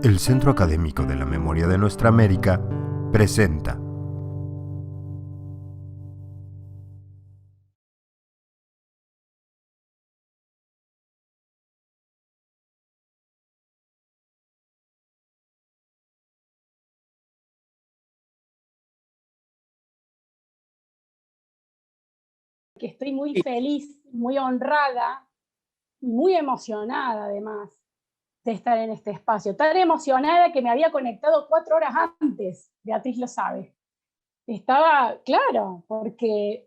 El Centro Académico de la Memoria de Nuestra América presenta que estoy muy feliz, muy honrada, muy emocionada además de estar en este espacio. Tan emocionada que me había conectado 4 horas antes, Beatriz lo sabe. Estaba, claro, porque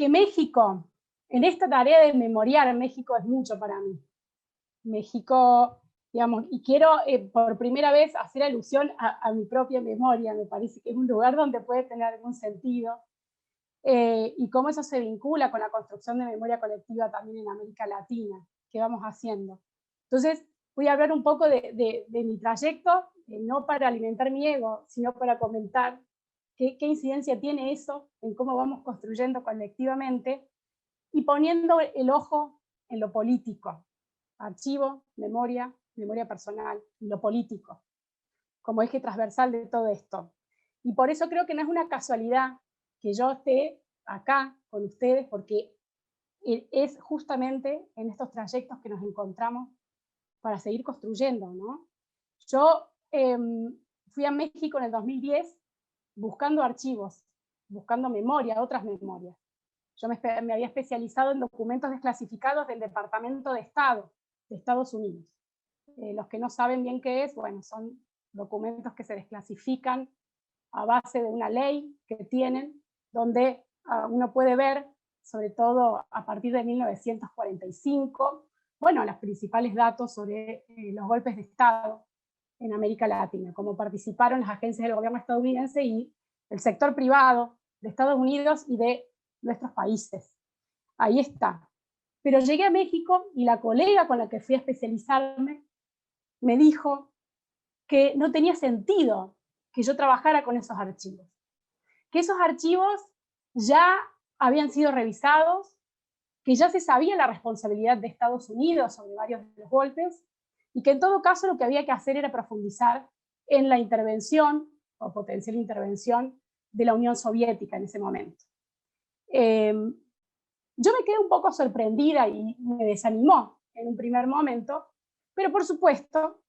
México, en esta tarea de memoriar, México es mucho para mí. México, digamos, y quiero por primera vez hacer alusión a mi propia memoria, me parece que es un lugar donde puede tener algún sentido. Y cómo eso se vincula con la construcción de memoria colectiva también en América Latina, que vamos haciendo. Entonces, voy a hablar un poco de mi trayecto, no para alimentar mi ego, sino para comentar qué incidencia tiene eso en cómo vamos construyendo colectivamente y poniendo el ojo en lo político, archivo, memoria personal, y lo político, como eje transversal de todo esto. Y por eso creo que no es una casualidad que yo esté acá con ustedes, porque es justamente en estos trayectos que nos encontramos para seguir construyendo, ¿no? Yo fui a México en el 2010 buscando archivos, buscando memoria, otras memorias. Yo me había especializado en documentos desclasificados del Departamento de Estado de Estados Unidos. Los que no saben bien qué es, bueno, son documentos que se desclasifican a base de una ley que tienen, donde uno puede ver, sobre todo a partir de 1945, bueno, los principales datos sobre los golpes de Estado en América Latina, cómo participaron las agencias del gobierno estadounidense y el sector privado de Estados Unidos y de nuestros países. Ahí está. Pero llegué a México y la colega con la que fui a especializarme me dijo que no tenía sentido que yo trabajara con esos archivos, que esos archivos ya habían sido revisados, que ya se sabía la responsabilidad de Estados Unidos sobre varios de los golpes, y que en todo caso lo que había que hacer era profundizar en la intervención o potencial intervención de la Unión Soviética en ese momento. Yo me quedé un poco sorprendida y me desanimó en un primer momento, pero por supuesto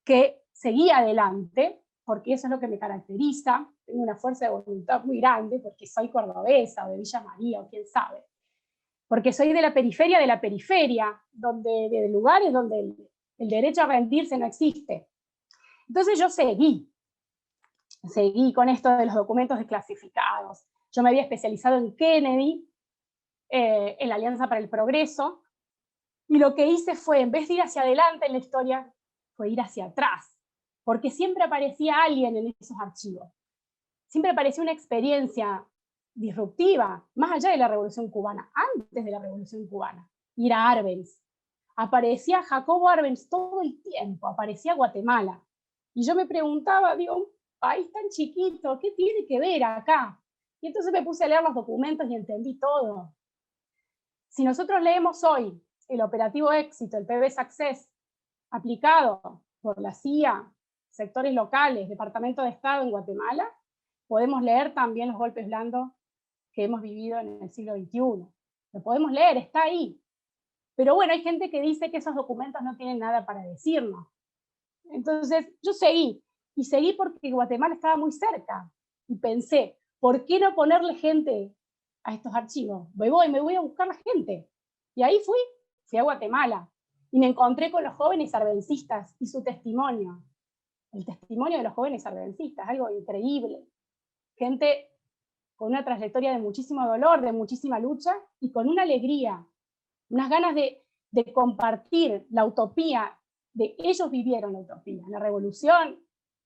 que seguí adelante, porque eso es lo que me caracteriza, tengo una fuerza de voluntad muy grande, porque soy cordobesa o de Villa María o quién sabe, porque soy de la periferia, donde, de lugares donde el derecho a rendirse no existe. Entonces yo seguí con esto de los documentos desclasificados. Yo me había especializado en Kennedy, en la Alianza para el Progreso, y lo que hice fue, en vez de ir hacia adelante en la historia, fue ir hacia atrás, porque siempre aparecía alguien en esos archivos. Siempre aparecía una experiencia disruptiva, más allá de la Revolución Cubana, antes de la Revolución Cubana. Ir a Arbenz. Aparecía Jacobo Arbenz todo el tiempo, aparecía Guatemala. Y yo me preguntaba, digo, un país tan chiquito, ¿qué tiene que ver acá? Y entonces me puse a leer los documentos y entendí todo. Si nosotros leemos hoy el operativo Éxito, el PB Success, aplicado por la CIA, sectores locales, Departamento de Estado en Guatemala, podemos leer también los golpes blandos que hemos vivido en el siglo XXI. Lo podemos leer, está ahí. Pero bueno, hay gente que dice que esos documentos no tienen nada para decirnos. Entonces yo seguí, y seguí porque Guatemala estaba muy cerca. Y pensé, ¿por qué no ponerle gente a estos archivos? Me voy a buscar la gente. Y ahí fui a Guatemala. Y me encontré con los jóvenes arbencistas y su testimonio. El testimonio de los jóvenes arbencistas, algo increíble. Gente con una trayectoria de muchísimo dolor, de muchísima lucha, y con una alegría, unas ganas de compartir la utopía, de ellos vivieron la utopía, en la revolución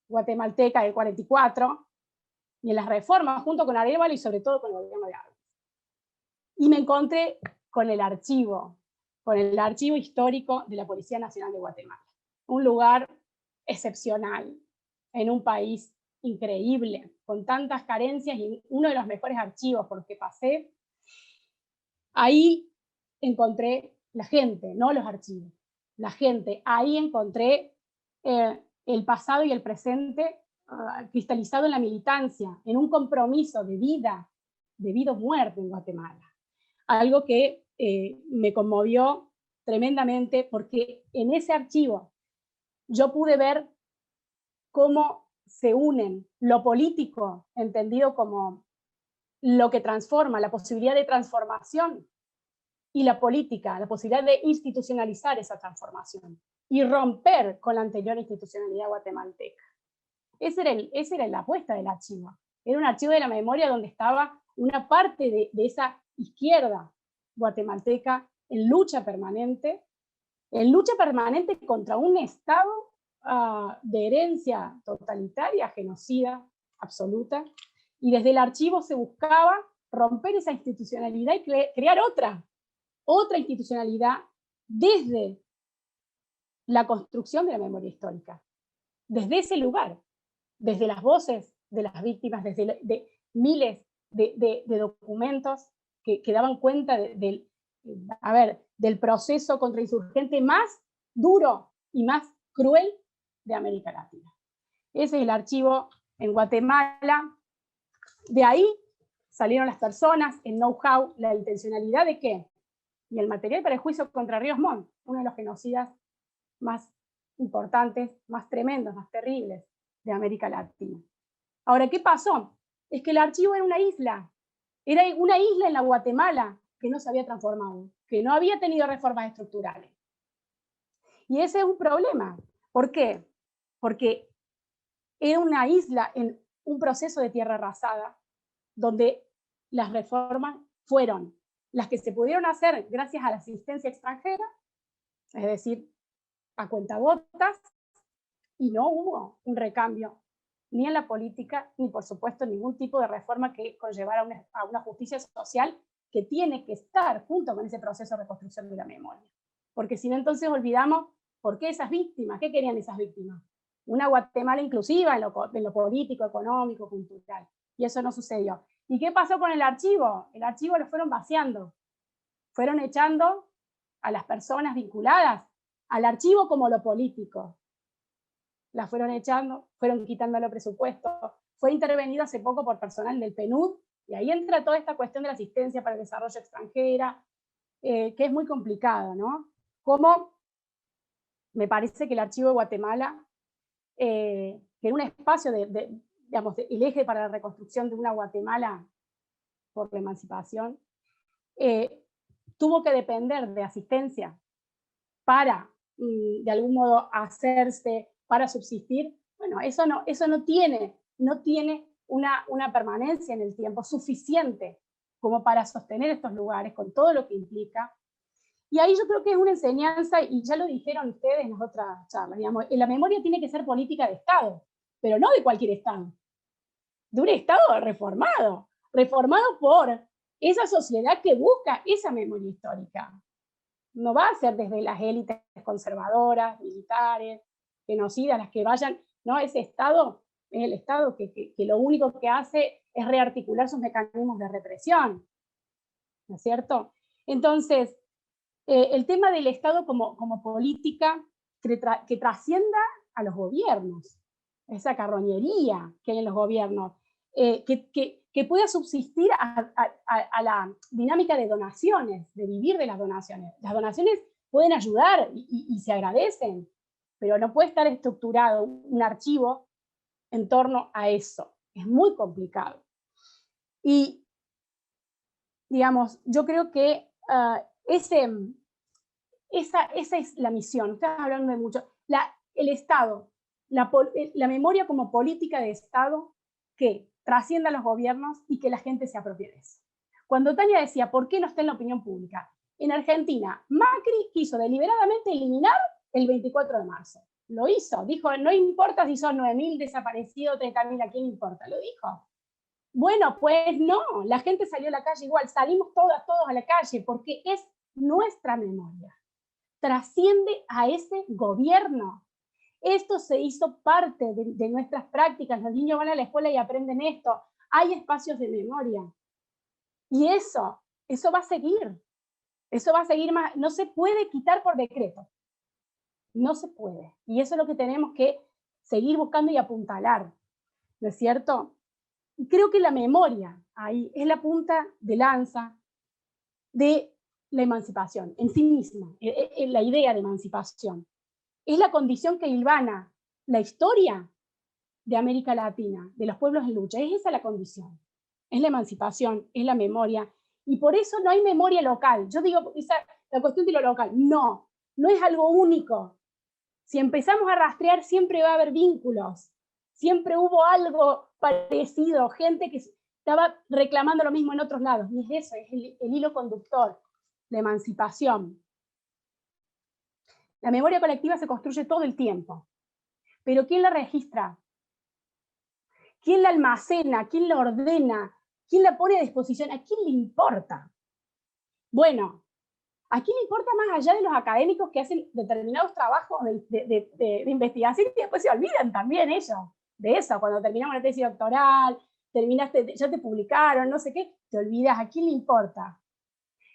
guatemalteca del 44, y en las reformas, junto con Arevalo y sobre todo con el gobierno de Arbenz. Y me encontré con el archivo histórico de la Policía Nacional de Guatemala. Un lugar excepcional, en un país increíble, con tantas carencias, y uno de los mejores archivos por los que pasé. Ahí encontré la gente, no los archivos, la gente. Ahí encontré el pasado y el presente cristalizado en la militancia, en un compromiso de vida o muerte en Guatemala. Algo que me conmovió tremendamente, porque en ese archivo yo pude ver cómo se unen lo político, entendido como lo que transforma, la posibilidad de transformación, y la política, la posibilidad de institucionalizar esa transformación y romper con la anterior institucionalidad guatemalteca. Esa era la apuesta del archivo. Era un archivo de la memoria donde estaba una parte de esa izquierda guatemalteca en lucha permanente contra un Estado de herencia totalitaria, genocida, absoluta, y desde el archivo se buscaba romper esa institucionalidad y crear otra institucionalidad desde la construcción de la memoria histórica, desde ese lugar, desde las voces de las víctimas, desde miles de documentos que daban cuenta del proceso contrainsurgente más duro y más cruel de América Latina. Ese es el archivo en Guatemala. De ahí salieron las personas, el know-how, la intencionalidad de qué, y el material para el juicio contra Ríos Montt, uno de los genocidas más importantes, más tremendos, más terribles de América Latina. Ahora, ¿qué pasó? Es que el archivo era una isla en la Guatemala que no se había transformado, que no había tenido reformas estructurales. Y ese es un problema. ¿Por qué? Porque era una isla en un proceso de tierra arrasada, donde las reformas fueron las que se pudieron hacer gracias a la asistencia extranjera, es decir, a cuentagotas, y no hubo un recambio ni en la política, ni por supuesto ningún tipo de reforma que conllevara a una justicia social que tiene que estar junto con ese proceso de reconstrucción de la memoria. Porque si no, entonces olvidamos por qué esas víctimas, qué querían esas víctimas. Una Guatemala inclusiva en lo político, económico, cultural. Y eso no sucedió. ¿Y qué pasó con el archivo? El archivo lo fueron vaciando. Fueron echando a las personas vinculadas al archivo como lo político. Las fueron echando, fueron quitando los presupuestos. Fue intervenido hace poco por personal del PNUD, y ahí entra toda esta cuestión de la asistencia para el desarrollo extranjera, que es muy complicado, ¿no? Como me parece que el archivo de Guatemala, que era un espacio digamos, el eje para la reconstrucción de una Guatemala por la emancipación, tuvo que depender de asistencia para, de algún modo, hacerse, para subsistir. Bueno, eso no tiene una permanencia en el tiempo suficiente como para sostener estos lugares con todo lo que implica. Y ahí yo creo que es una enseñanza, y ya lo dijeron ustedes en las otras charlas, digamos, la memoria tiene que ser política de Estado, pero no de cualquier Estado, de un Estado reformado por esa sociedad que busca esa memoria histórica. No va a ser desde las élites conservadoras, militares, genocidas, las que vayan, no, ese Estado es el Estado que lo único que hace es rearticular sus mecanismos de represión, ¿no es cierto? Entonces, el tema del Estado como política que trascienda a los gobiernos, esa carroñería que hay en los gobiernos, que pueda subsistir a la dinámica de donaciones, de vivir de las donaciones. Las donaciones pueden ayudar y se agradecen, pero no puede estar estructurado un archivo en torno a eso. Es muy complicado. Y, digamos, yo creo que esa es la misión. Estás hablando de mucho. El Estado, la memoria como política de Estado que trascienda a los gobiernos y que la gente se apropie de eso. Cuando Tania decía, ¿por qué no está en la opinión pública? En Argentina, Macri quiso deliberadamente eliminar el 24 de marzo. Lo hizo, dijo, no importa si son 9.000 desaparecidos, 30.000, ¿a quién importa? Lo dijo. Bueno, pues no, la gente salió a la calle igual, salimos todos a la calle, porque es nuestra memoria. Trasciende a ese gobierno. Esto se hizo parte de nuestras prácticas. Los niños van a la escuela y aprenden esto. Hay espacios de memoria. Y eso va a seguir. Eso va a seguir más. No se puede quitar por decreto. No se puede. Y eso es lo que tenemos que seguir buscando y apuntalar, ¿no es cierto? Y creo que la memoria ahí es la punta de lanza de la emancipación en sí misma, la idea de emancipación. Es la condición que hilvana la historia de América Latina, de los pueblos en lucha. Es esa la condición. Es la emancipación, es la memoria. Y por eso no hay memoria local. Yo digo, la cuestión de lo local, no, no es algo único. Si empezamos a rastrear, siempre va a haber vínculos. Siempre hubo algo parecido, gente que estaba reclamando lo mismo en otros lados. Y es eso, es el hilo conductor, la emancipación. La memoria colectiva se construye todo el tiempo. Pero ¿quién la registra? ¿Quién la almacena? ¿Quién la ordena? ¿Quién la pone a disposición? ¿A quién le importa? Bueno, ¿a quién le importa más allá de los académicos que hacen determinados trabajos de investigación y después se olvidan también ellos de eso? Cuando terminamos la tesis doctoral, terminaste, ya te publicaron, no sé qué, te olvidas. ¿A quién le importa?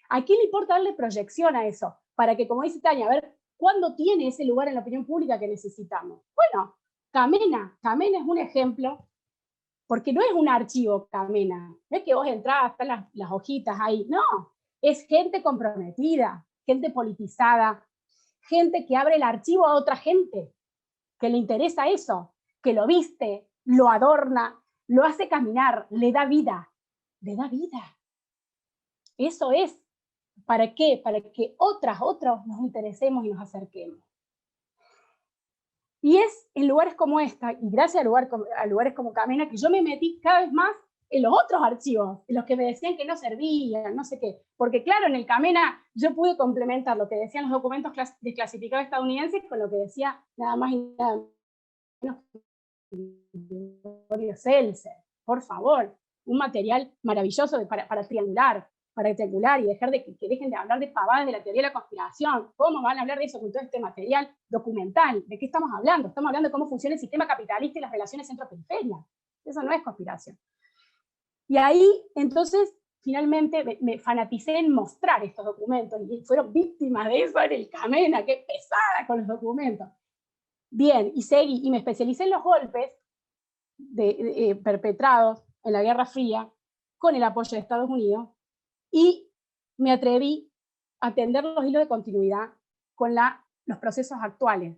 ¿A quién le importa darle proyección a eso? Para que, como dice Tania, a ver, ¿cuándo tiene ese lugar en la opinión pública que necesitamos? Bueno, Camena es un ejemplo, porque no es un archivo Camena, no es que vos entrás, están las hojitas ahí, no, es gente comprometida, gente politizada, gente que abre el archivo a otra gente, que le interesa eso, que lo viste, lo adorna, lo hace caminar, le da vida, le da vida. Eso es. ¿Para qué? Para que otros nos interesemos y nos acerquemos. Y es en lugares como esta, y gracias a lugares como Camena, que yo me metí cada vez más en los otros archivos, en los que me decían que no servían, no sé qué. Porque claro, en el Camena yo pude complementar lo que decían los documentos desclasificados estadounidenses con lo que decía nada más y nada menos que Seltzer. Por favor, un material maravilloso para triangular y dejar que dejen de hablar de pavadas de la teoría de la conspiración. ¿Cómo van a hablar de eso con todo este material documental? ¿De qué estamos hablando? Estamos hablando de cómo funciona el sistema capitalista y las relaciones centro-periferia. Eso no es conspiración. Y ahí, entonces, finalmente me fanaticé en mostrar estos documentos y fueron víctimas de eso en el Camena, qué pesada con los documentos. Bien, y seguí, y me especialicé en los golpes perpetrados en la Guerra Fría con el apoyo de Estados Unidos, y me atreví a tender los hilos de continuidad con los procesos actuales,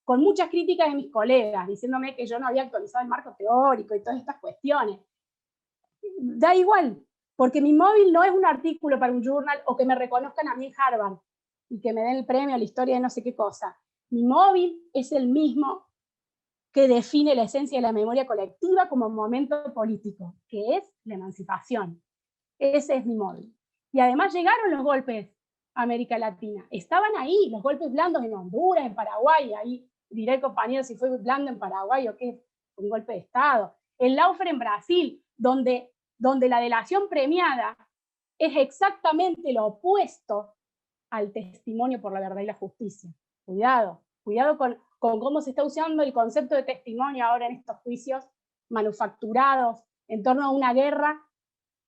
con muchas críticas de mis colegas, diciéndome que yo no había actualizado el marco teórico y todas estas cuestiones. Da igual, porque mi móvil no es un artículo para un journal o que me reconozcan a mí en Harvard y que me den el premio a la historia de no sé qué cosa. Mi móvil es el mismo que define la esencia de la memoria colectiva como momento político, que es la emancipación. Ese es mi móvil. Y además llegaron los golpes a América Latina. Estaban ahí, los golpes blandos en Honduras, en Paraguay. Ahí diré, compañero, si fue blando en Paraguay o qué, un golpe de Estado. El Lawfare en Brasil, donde la delación premiada es exactamente lo opuesto al testimonio por la verdad y la justicia. Cuidado, cuidado con cómo se está usando el concepto de testimonio ahora en estos juicios manufacturados en torno a una guerra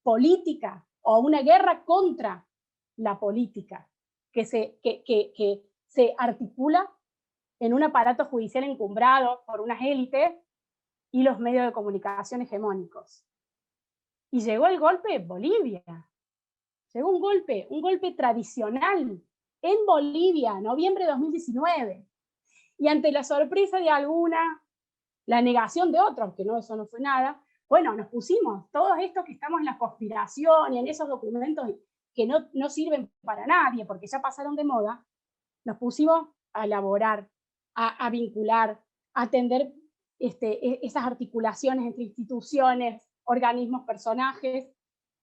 política o una guerra contra la política que se articula en un aparato judicial encumbrado por unas élites y los medios de comunicación hegemónicos. Y llegó el golpe en Bolivia. Llegó un golpe tradicional en Bolivia, noviembre de 2019. Y ante la sorpresa de alguna, la negación de otros, aunque no, eso no fue nada, bueno, nos pusimos, todos estos que estamos en la conspiración y en esos documentos que no sirven para nadie porque ya pasaron de moda, nos pusimos a elaborar, a vincular, a atender esas articulaciones entre instituciones, organismos, personajes,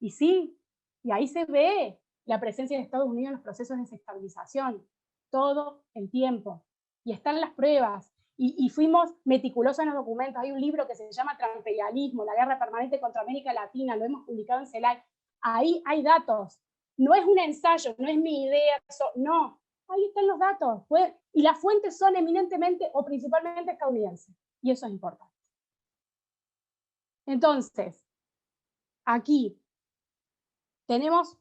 y sí, y ahí se ve la presencia de Estados Unidos en los procesos de desestabilización, todo el tiempo, y están las pruebas, y fuimos meticulosos en los documentos. Hay un libro que se llama Transimperialismo, la guerra permanente contra América Latina, lo hemos publicado en CELAC, ahí hay datos, no es un ensayo, no es mi idea, no, ahí están los datos, y las fuentes son eminentemente o principalmente estadounidenses, y eso es importante. Entonces, aquí tenemos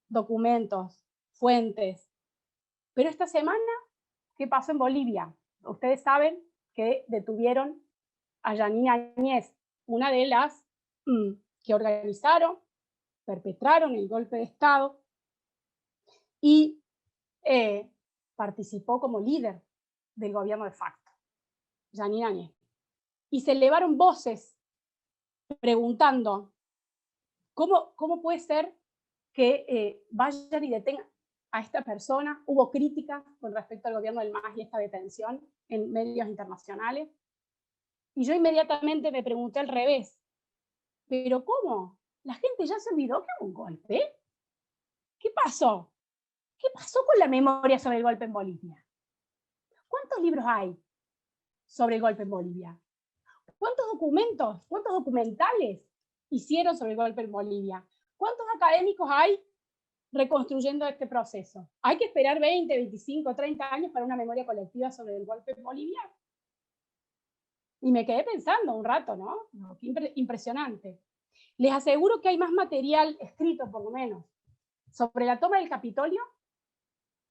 documentos, fuentes, pero esta semana, ¿Qué pasó en Bolivia? Ustedes saben que detuvieron a Yanina Áñez, una de las que organizaron, perpetraron el golpe de Estado y participó como líder del gobierno de facto, Yanina Áñez. Y se elevaron voces preguntando, ¿cómo puede ser que vayan y detengan a esta persona? Hubo críticas con respecto al gobierno del MAS y esta detención en medios internacionales. Y yo inmediatamente me pregunté al revés, ¿pero cómo? ¿La gente ya se olvidó que hubo un golpe? ¿Qué pasó? ¿Qué pasó con la memoria sobre el golpe en Bolivia? ¿Cuántos libros hay sobre el golpe en Bolivia? ¿Cuántos documentos, cuántos documentales hicieron sobre el golpe en Bolivia? ¿Cuántos académicos hay reconstruyendo este proceso? ¿Hay que esperar 20, 25, 30 años para una memoria colectiva sobre el golpe en Bolivia? Y me quedé pensando un rato, ¿no? Qué impresionante. Les aseguro que hay más material escrito, por lo menos, sobre la toma del Capitolio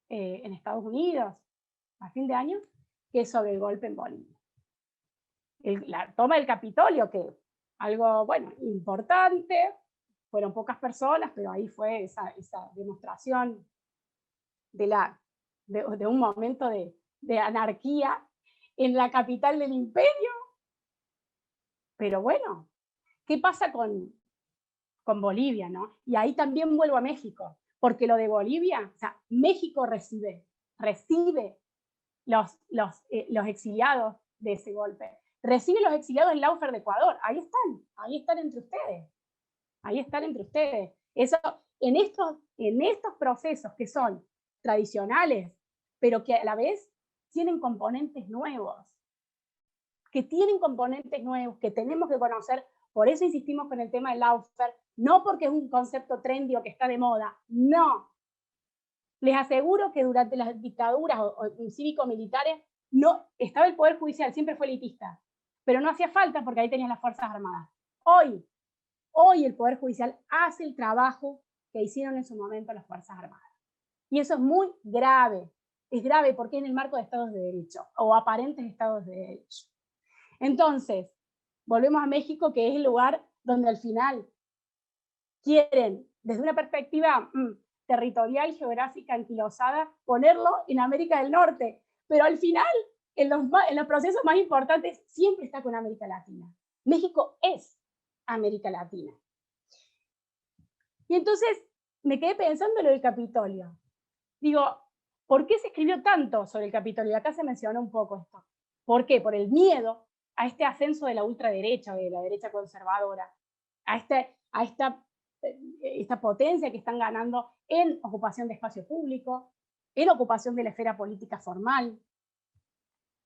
en Estados Unidos a fin de año, que sobre el golpe en Bolivia. La toma del Capitolio, que algo, bueno, importante, fueron pocas personas, pero ahí fue esa demostración de un momento de anarquía en la capital del imperio. Pero bueno, ¿qué pasa con Bolivia, ¿no? Y ahí también vuelvo a México, porque lo de Bolivia, o sea, México recibe los exiliados de ese golpe. Recibe los exiliados en Laufer de Ecuador. Ahí están entre ustedes. Ahí están entre ustedes. Eso, en estos procesos que son tradicionales, pero que a la vez tienen componentes nuevos, que tenemos que conocer. Por eso insistimos con el tema del Laufer, no porque es un concepto trendy o que está de moda, no. Les aseguro que durante las dictaduras o cívico-militares no estaba el Poder Judicial, siempre fue elitista, pero no hacía falta porque ahí tenían las Fuerzas Armadas. Hoy el Poder Judicial hace el trabajo que hicieron en su momento las Fuerzas Armadas. Y eso es muy grave. Es grave porque es en el marco de estados de derecho o aparentes estados de derecho. Entonces, volvemos a México, que es el lugar donde al final quieren, desde una perspectiva territorial, geográfica, anquilosada, ponerlo en América del Norte. Pero al final, en los procesos más importantes, siempre está con América Latina. México es América Latina. Y entonces me quedé pensando en lo del Capitolio. Digo, ¿por qué se escribió tanto sobre el Capitolio? Acá se mencionó un poco esto. ¿Por qué? Por el miedo a este ascenso de la ultraderecha o de la derecha conservadora, a esta potencia que están ganando en ocupación de espacio público, en ocupación de la esfera política formal.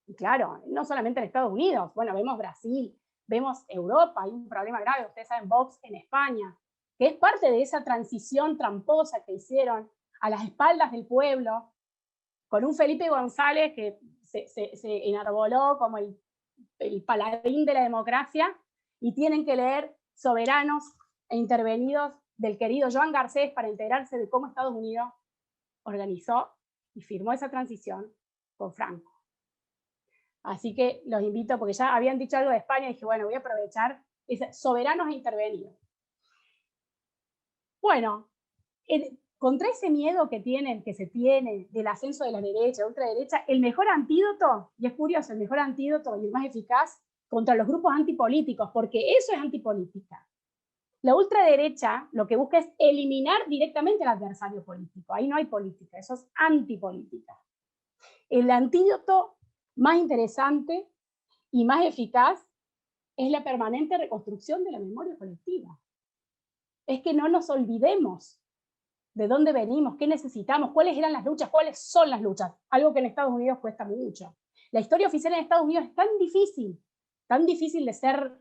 Y claro, no solamente en Estados Unidos, bueno, vemos Brasil, vemos Europa, hay un problema grave, ustedes saben, Vox en España, que es parte de esa transición tramposa que hicieron a las espaldas del pueblo, con un Felipe González que se enarboló como el paladín de la democracia, y tienen que leer Soberanos e Intervenidos del querido Joan Garcés para enterarse de cómo Estados Unidos organizó y firmó esa transición con Franco. Así que los invito, porque ya habían dicho algo de España, y dije, bueno, voy a aprovechar Soberanos e Intervenidos. Bueno, contra ese miedo que se tiene del ascenso de la derecha, ultraderecha, el mejor antídoto, y es curioso, el mejor antídoto y el más eficaz contra los grupos antipolíticos, porque eso es antipolítica. La ultraderecha lo que busca es eliminar directamente al adversario político. Ahí no hay política, eso es antipolítica. El antídoto más interesante y más eficaz es la permanente reconstrucción de la memoria colectiva. Es que no nos olvidemos de dónde venimos, qué necesitamos, cuáles eran las luchas, cuáles son las luchas, algo que en Estados Unidos cuesta mucho. La historia oficial en Estados Unidos es tan difícil de ser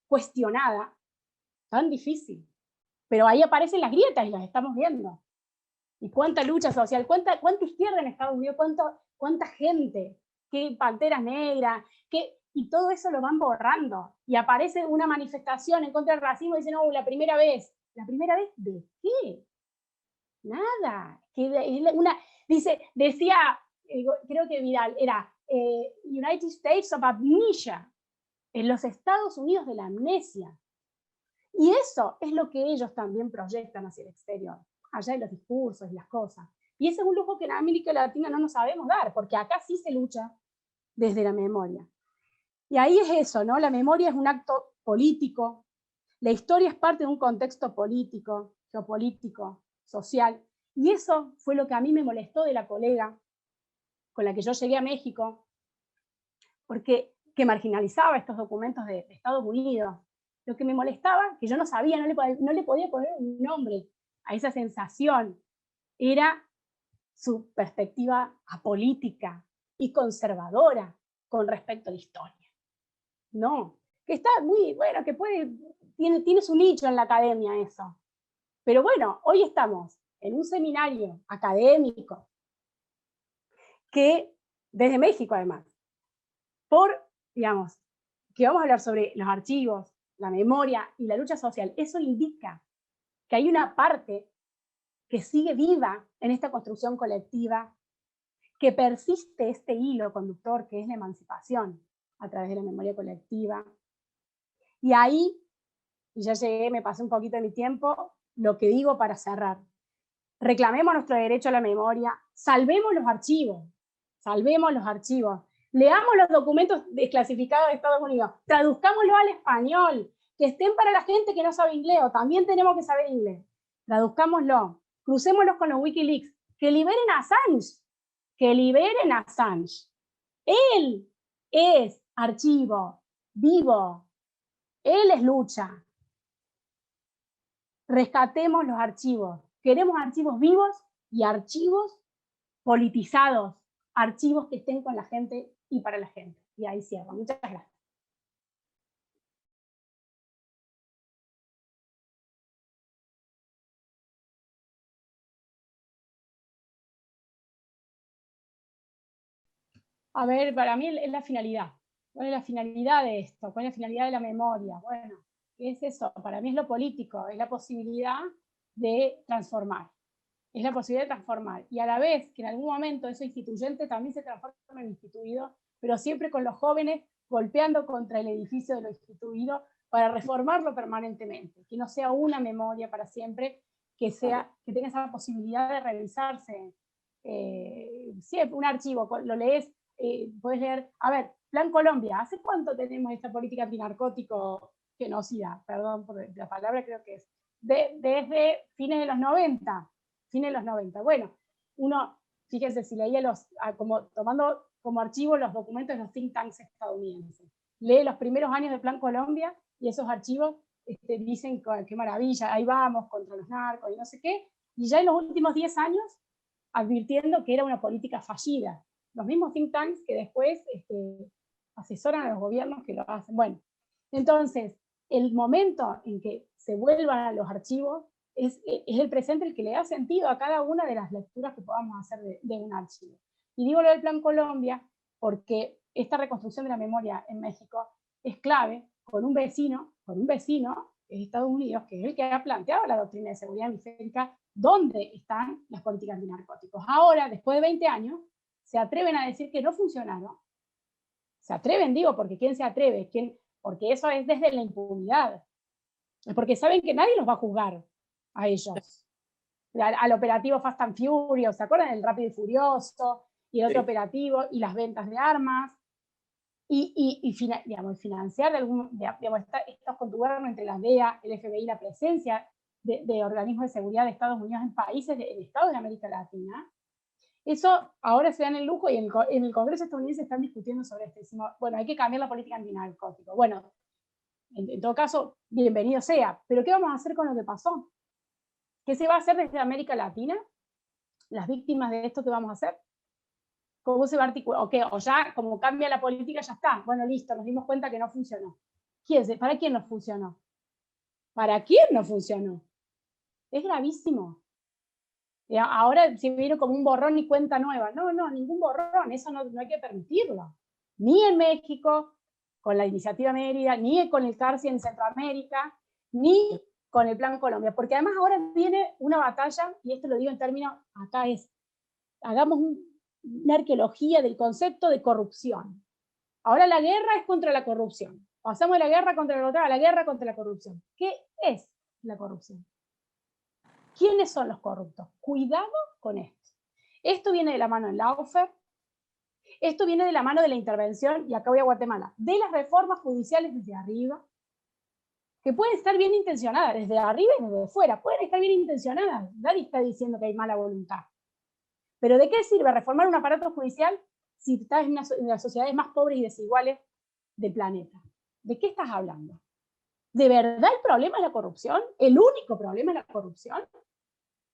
cuestionada, tan difícil. Pero ahí aparecen las grietas y las estamos viendo. Y cuánta lucha social, cuánta izquierda en Estados Unidos, cuánta gente, qué panteras negras, y todo eso lo van borrando. Y aparece una manifestación en contra del racismo y dicen, no, la primera vez. ¿La primera vez de qué? Nada. Decía creo que Vidal, era United States of Amnesia, en los Estados Unidos de la amnesia. Y eso es lo que ellos también proyectan hacia el exterior, allá de los discursos y las cosas. Y ese es un lujo que en América Latina no nos sabemos dar, porque acá sí se lucha desde la memoria. Y ahí es eso, ¿no? La memoria es un acto político, la historia es parte de un contexto político, geopolítico, social, y eso fue lo que a mí me molestó de la colega con la que yo llegué a México, porque que marginalizaba estos documentos de Estados Unidos. Lo que me molestaba, que yo no sabía, no le podía poner un nombre a esa sensación, era su perspectiva apolítica y conservadora con respecto a la historia. No, que está muy, bueno, que tiene su nicho en la academia eso. Pero bueno, hoy estamos en un seminario académico que, desde México además, digamos, que vamos a hablar sobre los archivos, la memoria y la lucha social. Eso indica que hay una parte que sigue viva en esta construcción colectiva, que persiste este hilo conductor que es la emancipación a través de la memoria colectiva. Y ahí, y ya llegué, me pasé un poquito de mi tiempo, lo que digo para cerrar. Reclamemos nuestro derecho a la memoria, salvemos los archivos, leamos los documentos desclasificados de Estados Unidos, traduzcámoslo al español, que estén para la gente que no sabe inglés, o también tenemos que saber inglés. Traduzcámoslo, crucémoslos con los Wikileaks, que liberen a Assange, Él es archivo vivo, él es lucha. Rescatemos los archivos. Queremos archivos vivos y archivos politizados, archivos que estén con la gente y para la gente. Y ahí cierro. Muchas gracias. A ver, para mí es la finalidad. ¿Cuál es la finalidad de esto? ¿Cuál es la finalidad de la memoria? Bueno, ¿qué es eso? Para mí es lo político, es la posibilidad de transformar. Es la posibilidad de transformar. Y a la vez que en algún momento eso instituyente también se transforma en instituido, pero siempre con los jóvenes golpeando contra el edificio de lo instituido para reformarlo permanentemente. Que no sea una memoria para siempre, que tenga esa posibilidad de revisarse. Siempre un archivo, lo lees, puedes leer, a ver, Plan Colombia, ¿hace cuánto tenemos esta política antinarcótico genocida? Perdón por la palabra, creo que es. Desde fines de los 90. Bueno, uno, fíjense, si leía tomando como archivo los documentos de los think tanks estadounidenses, lee los primeros años del Plan Colombia y esos archivos dicen qué maravilla, ahí vamos contra los narcos y no sé qué, y ya en los últimos 10 años advirtiendo que era una política fallida. Los mismos think tanks que después asesoran a los gobiernos que lo hacen. Bueno, entonces, el momento en que se vuelvan a los archivos es el presente el que le da sentido a cada una de las lecturas que podamos hacer de un archivo. Y digo lo del Plan Colombia porque esta reconstrucción de la memoria en México es clave con un vecino, de Estados Unidos, que es el que ha planteado la doctrina de seguridad hemisférica, dónde están las políticas antinarcóticos. Ahora, después de 20 años, se atreven a decir que no funcionaron. Se atreven, digo, porque ¿quién se atreve? Porque eso es desde la impunidad. Porque saben que nadie los va a juzgar a ellos. Al operativo Fast and Furious, ¿se acuerdan? El Rápido y Furioso, y el otro operativo, y las ventas de armas, y financiar estos contubernio entre la DEA, el FBI, la presencia de organismos de seguridad de Estados Unidos en países, en estados de América Latina. Eso ahora se da en el lujo y en el Congreso estadounidense están discutiendo sobre esto. Decimos, bueno, hay que cambiar la política antinarcótico. Bueno, en todo caso, bienvenido sea. Pero ¿qué vamos a hacer con lo que pasó? ¿Qué se va a hacer desde América Latina? ¿Las víctimas de esto qué vamos a hacer? ¿Cómo se va a articular? O ya, como cambia la política, ya está. Bueno, listo, nos dimos cuenta que no funcionó. ¿Para quién no funcionó? ¿Para quién no funcionó? Es gravísimo. Ahora se vieron como un borrón y cuenta nueva. No, ningún borrón, eso no hay que permitirlo. Ni en México, con la iniciativa Mérida, ni con el CARCI en Centroamérica, ni con el Plan Colombia. Porque además ahora viene una batalla, y esto lo digo en términos, acá es, hagamos una arqueología del concepto de corrupción. Ahora la guerra es contra la corrupción. Pasamos de la guerra contra la otra a la guerra contra la corrupción. ¿Qué es la corrupción? ¿Quiénes son los corruptos? Cuidado con esto. Esto viene de la mano de Laufer, esto viene de la mano de la intervención, y acá voy a Guatemala, de las reformas judiciales desde arriba, que pueden estar bien intencionadas, desde arriba y desde fuera, pueden estar bien intencionadas, nadie está diciendo que hay mala voluntad. Pero ¿de qué sirve reformar un aparato judicial si estás en una de las sociedades más pobres y desiguales del planeta? ¿De qué estás hablando? ¿De verdad el problema es la corrupción? ¿El único problema es la corrupción?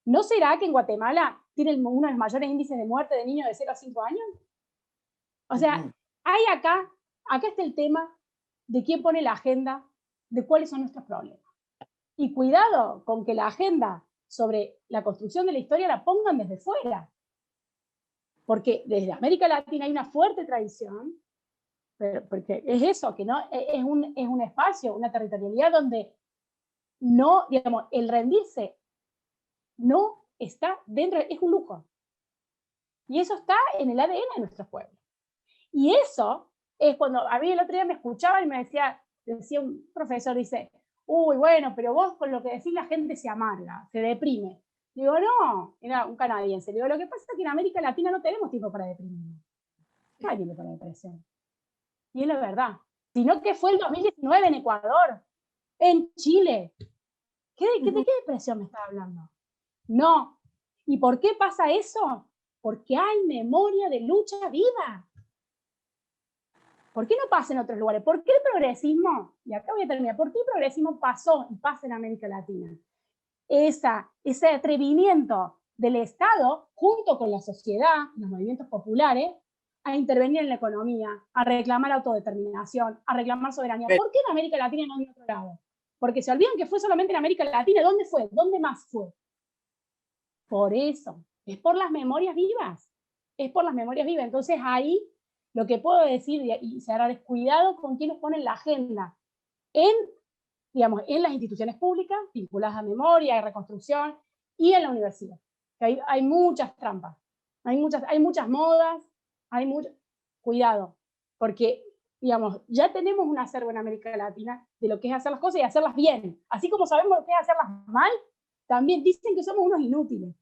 ¿No será que en Guatemala tienen uno de los mayores índices de muerte de niños de 0 a 5 años? O sea, hay acá está el tema de quién pone la agenda, de cuáles son nuestros problemas. Y cuidado con que la agenda sobre la construcción de la historia la pongan desde fuera. Porque desde América Latina hay una fuerte tradición, pero porque es eso, que no es un espacio, una territorialidad donde no, digamos, el rendirse no está dentro, es un lujo. Y eso está en el ADN de nuestros pueblos. Y eso es cuando a mí el otro día me escuchaban y me decía un profesor, dice, uy, bueno, pero vos con lo que decís la gente se amarga, se deprime. Digo, no, era un canadiense. Digo, lo que pasa es que en América Latina no tenemos tiempo para deprimir. No hay tiempo para depresión. Y es la verdad. Sino que fue el 2019 en Ecuador, en Chile. ¿De qué depresión me está hablando? No. ¿Y por qué pasa eso? Porque hay memoria de lucha viva. ¿Por qué no pasa en otros lugares? ¿Por qué el progresismo, y acá voy a terminar, por qué el progresismo pasó y pasa en América Latina? Ese atrevimiento del Estado, junto con la sociedad, los movimientos populares, a intervenir en la economía, a reclamar autodeterminación, a reclamar soberanía. ¿Por qué en América Latina y no en otro lado? Porque se olvidan que fue solamente en América Latina. ¿Dónde fue? ¿Dónde más fue? Por eso. Es por las memorias vivas. Es por las memorias vivas. Entonces ahí lo que puedo decir y cerrar es cuidado con quienes ponen la agenda en, digamos, en las instituciones públicas vinculadas a memoria y reconstrucción y en la universidad. Que hay muchas trampas, hay muchas modas, cuidado, porque digamos, ya tenemos un acervo en América Latina de lo que es hacer las cosas y hacerlas bien. Así como sabemos lo que es hacerlas mal, también dicen que somos unos inútiles.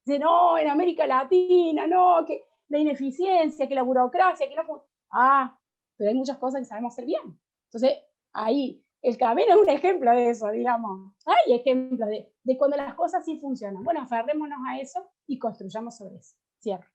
Dicen, no, en América Latina, no, que la ineficiencia, que la burocracia, que no... pero hay muchas cosas que sabemos hacer bien. Entonces, ahí, el camino es un ejemplo de eso, digamos. Hay ejemplos de cuando las cosas sí funcionan. Bueno, aferrémonos a eso y construyamos sobre eso. Cierro.